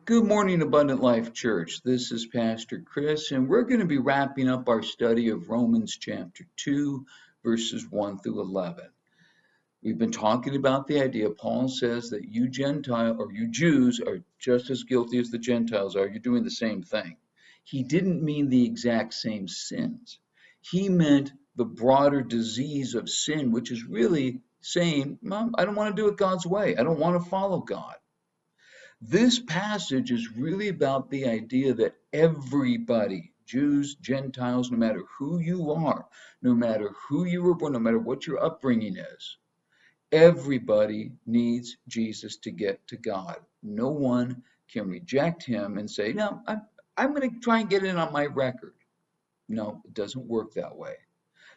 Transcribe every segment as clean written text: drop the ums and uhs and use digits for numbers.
Good morning, Abundant Life Church. This is Pastor Chris, and we're going to be wrapping up our study of Romans chapter 2, verses 1 through 11. We've been talking about the idea. Paul says that you you Jews are just as guilty as the Gentiles are. You're doing the same thing. He didn't mean the exact same sins. He meant the broader disease of sin, which is really saying, Mom, I don't want to do it God's way. I don't want to follow God. This passage is really about the idea that everybody, Jews, Gentiles, no matter who you are, no matter who you were born, no matter what your upbringing is, everybody needs Jesus to get to God. No one can reject him and say, no, I'm going to try and get it on my record. No, it doesn't work that way.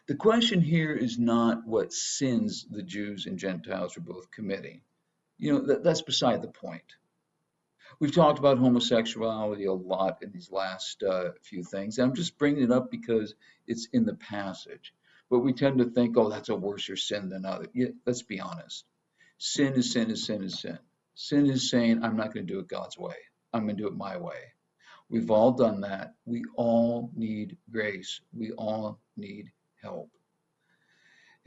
The question here is not what sins the Jews and Gentiles are both committing. That's beside the point. We've talked about homosexuality a lot in these last few things. I'm just bringing it up because it's in the passage. But we tend to think, oh, that's a worse sin than other. Yeah, let's be honest. Sin is sin is sin is sin. Sin is saying, I'm not going to do it God's way. I'm going to do it my way. We've all done that. We all need grace. We all need help.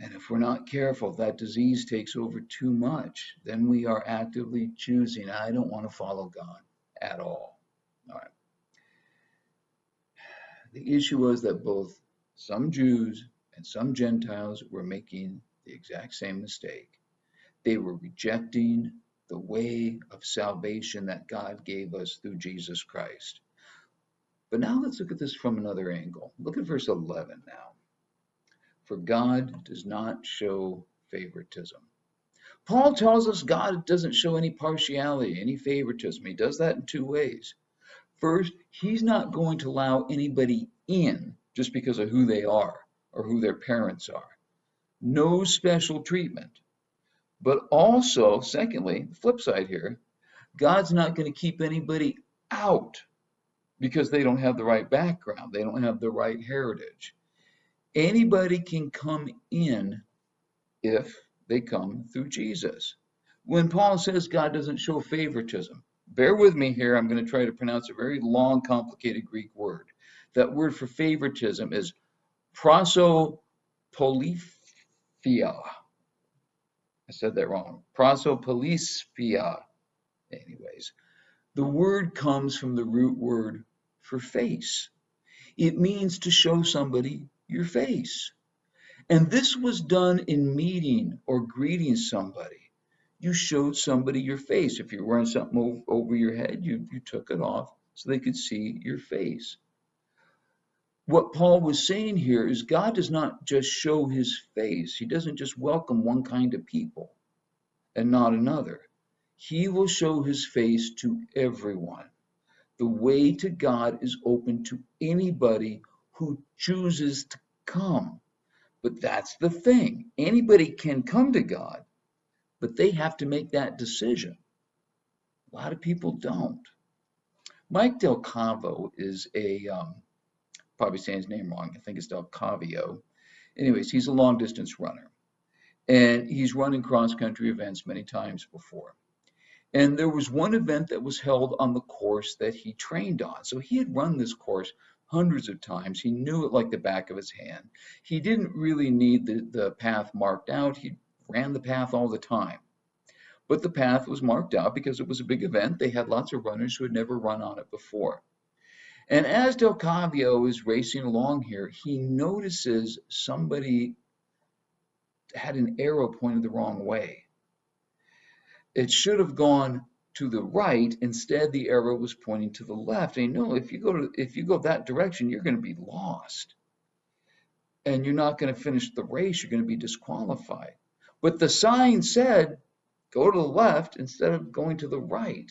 And if we're not careful, that disease takes over too much, then we are actively choosing, I don't want to follow God at all. All right. The issue was that both some Jews and some Gentiles were making the exact same mistake. They were rejecting the way of salvation that God gave us through Jesus Christ. But now let's look at this from another angle. Look at verse 11 now. For God does not show favoritism. Paul tells us God doesn't show any partiality, any favoritism. He does that in two ways. First, he's not going to allow anybody in just because of who they are or who their parents are. No special treatment. But also, secondly, the flip side here, God's not going to keep anybody out because they don't have the right background. They don't have the right heritage. Anybody can come in if they come through Jesus. When Paul says God doesn't show favoritism, bear with me here. I'm going to try to pronounce a very long, complicated Greek word. That word for favoritism is prosopolyphia. I said that wrong. Prosopolyphia. Anyways, the word comes from the root word for face. It means to show somebody your face. And this was done in meeting or greeting somebody. You showed somebody your face. If you're wearing something over your head, you took it off so they could see your face. What Paul was saying here is God does not just show his face. He doesn't just welcome one kind of people and not another. He will show his face to everyone. The way to God is open to anybody who chooses to come. But that's the thing. Anybody can come to God, but they have to make that decision. A lot of people don't. Mike Del Cavo is probably saying his name wrong. I think it's Del Cavio. Anyways, he's a long distance runner. And he's running cross country events many times before. And there was one event that was held on the course that he trained on. So he had run this course hundreds of times. He knew it like the back of his hand. He didn't really need the path marked out. He ran the path all the time. But the path was marked out because it was a big event. They had lots of runners who had never run on it before. And as Del Cavio is racing along here, he notices somebody had an arrow pointed the wrong way. It should have gone to the right. Instead, the arrow was pointing to the left. And you know, if you go that direction, you're going to be lost. And you're not going to finish the race. You're going to be disqualified. But the sign said, go to the left instead of going to the right.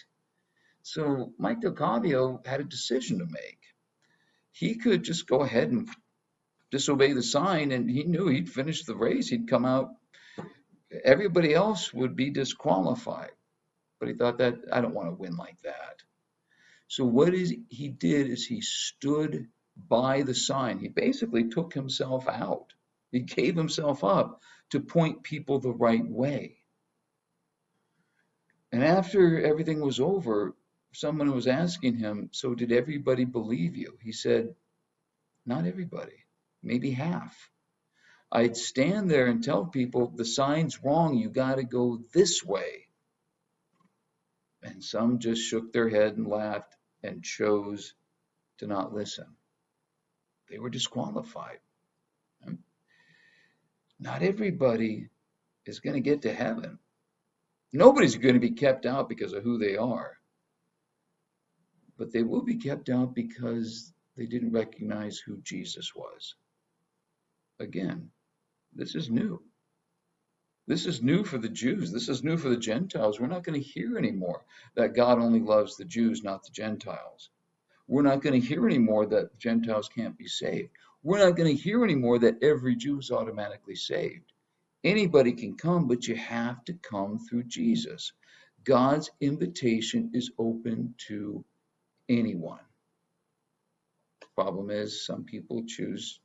So Mike DelCavio had a decision to make. He could just go ahead and disobey the sign, and he knew he'd finish the race. He'd come out. Everybody else would be disqualified. But he thought that I don't want to win like that. So what he did is he stood by the sign. He basically took himself out. He gave himself up to point people the right way. And after everything was over, Someone was asking him, so did everybody believe you? He said, not everybody, maybe half. I'd stand there and tell people the sign's wrong, you got to go this way. And some just shook their head and laughed and chose to not listen. They were disqualified. Not everybody is going to get to heaven. Nobody's going to be kept out because of who they are, but they will be kept out because they didn't recognize who Jesus was. Again, this is new. This is new for the Jews. This is new for the Gentiles. We're not going to hear anymore that God only loves the Jews, not the Gentiles. We're not going to hear anymore that Gentiles can't be saved. We're not going to hear anymore that every Jew is automatically saved. Anybody can come, but you have to come through Jesus. God's invitation is open to anyone. Problem is, some people choose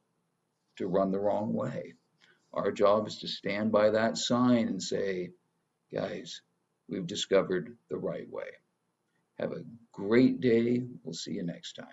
to run the wrong way. Our job is to stand by that sign and say, guys, we've discovered the right way. Have a great day. We'll see you next time.